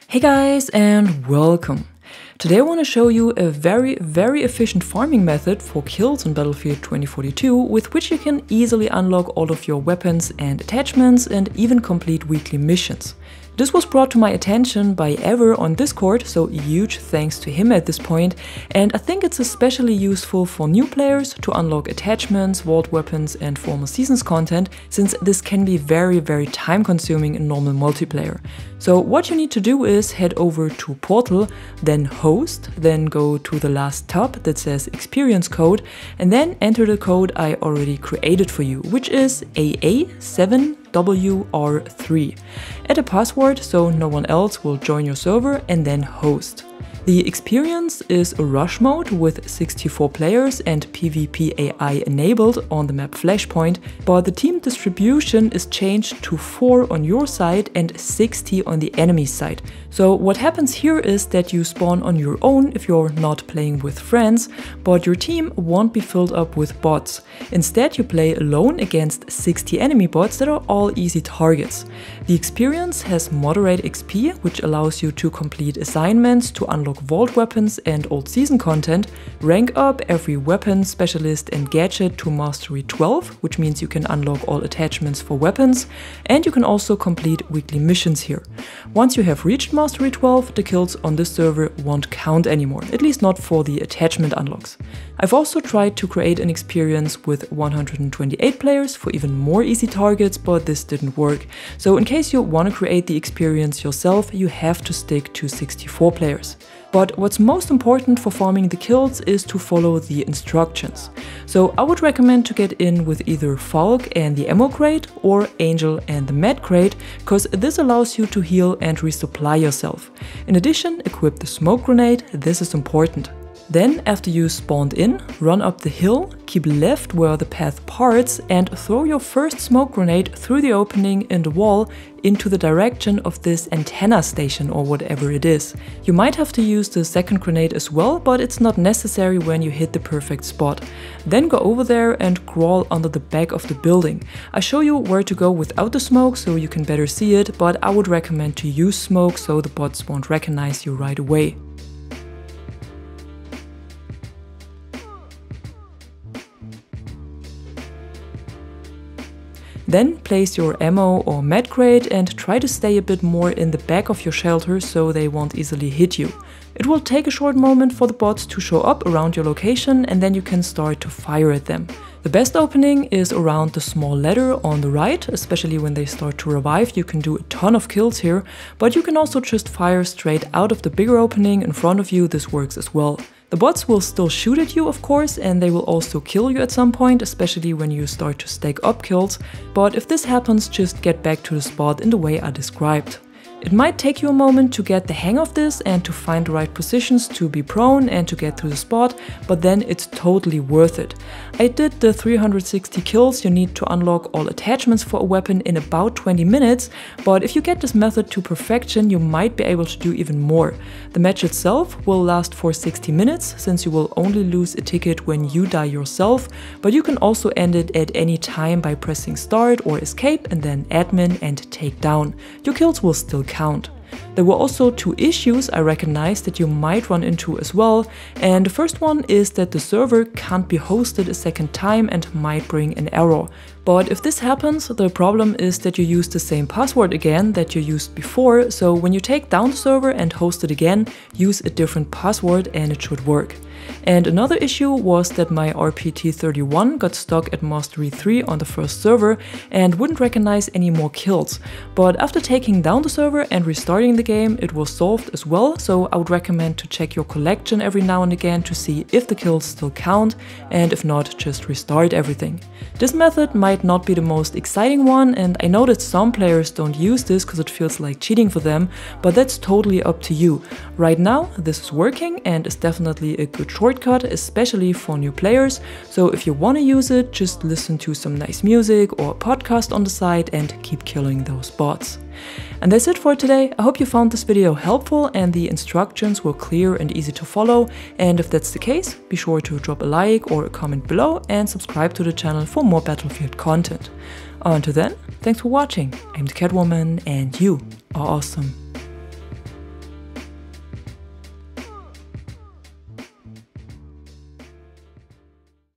Hey guys, and welcome! Today I want to show you a very efficient farming method for kills in Battlefield 2042 with which you can easily unlock all of your weapons and attachments and even complete weekly missions. This was brought to my attention by Ever on Discord, so huge thanks to him at this point, and I think it's especially useful for new players to unlock attachments, vault weapons and former seasons content, since this can be very time consuming in normal multiplayer. So what you need to do is head over to Portal, then Host, then go to the last tab that says Experience Code, and then enter the code I already created for you, which is AA7WR3. Add a password so no one else will join your server, and then host. The experience is a rush mode with 64 players and PvP AI enabled on the map Flashpoint, but the team distribution is changed to 4 on your side and 60 on the enemy side. So what happens here is that you spawn on your own if you're not playing with friends, but your team won't be filled up with bots. Instead you play alone against 60 enemy bots that are all easy targets. The experience has moderate XP, which allows you to complete assignments, to unlock vault weapons and old season content, rank up every weapon, specialist and gadget to Mastery 12, which means you can unlock all attachments for weapons, and you can also complete weekly missions here. Once you have reached Mastery 12, the kills on this server won't count anymore, at least not for the attachment unlocks. I've also tried to create an experience with 128 players for even more easy targets, but this didn't work. So in case you want to create the experience yourself, you have to stick to 64 players. But what's most important for farming the kills is to follow the instructions. So I would recommend to get in with either Falk and the ammo crate or Angel and the med crate, because this allows you to heal and resupply yourself. In addition, equip the smoke grenade, this is important. Then, after you spawned in, run up the hill, keep left where the path parts and throw your first smoke grenade through the opening in the wall into the direction of this antenna station or whatever it is. You might have to use the second grenade as well, but it's not necessary when you hit the perfect spot. Then go over there and crawl under the back of the building. I show you where to go without the smoke so you can better see it, but I would recommend to use smoke so the bots won't recognize you right away. Then place your ammo or med crate and try to stay a bit more in the back of your shelter so they won't easily hit you. It will take a short moment for the bots to show up around your location, and then you can start to fire at them. The best opening is around the small ladder on the right, especially when they start to revive. You can do a ton of kills here, but you can also just fire straight out of the bigger opening in front of you. This works as well. The bots will still shoot at you, of course, and they will also kill you at some point, especially when you start to stack up kills, but if this happens, just get back to the spot in the way I described. It might take you a moment to get the hang of this and to find the right positions to be prone and to get through the spot, but then it's totally worth it. I did the 360 kills you need to unlock all attachments for a weapon in about 20 minutes, but if you get this method to perfection, you might be able to do even more. The match itself will last for 60 minutes, since you will only lose a ticket when you die yourself, but you can also end it at any time by pressing start or escape and then admin and take down. Your kills will still count. There were also 2 issues I recognized that you might run into as well, and the first one is that the server can't be hosted a second time and might bring an error. But if this happens, the problem is that you use the same password again that you used before, so when you take down the server and host it again, use a different password and it should work. And another issue was that my RPT-31 got stuck at Mastery 3 on the first server and wouldn't recognize any more kills. But after taking down the server and restarting the game, it was solved as well, so I would recommend to check your collection every now and again to see if the kills still count, and if not, just restart everything. This method might not be the most exciting one, and I know that some players don't use this because it feels like cheating for them, but that's totally up to you. Right now, this is working and is definitely a good shortcut, especially for new players, so if you want to use it, just listen to some nice music or a podcast on the side and keep killing those bots. And that's it for today. I hope you found this video helpful and the instructions were clear and easy to follow, and if that's the case, be sure to drop a like or a comment below and subscribe to the channel for more Battlefield content. Until then, thanks for watching. I'm the Catwoman and you are awesome.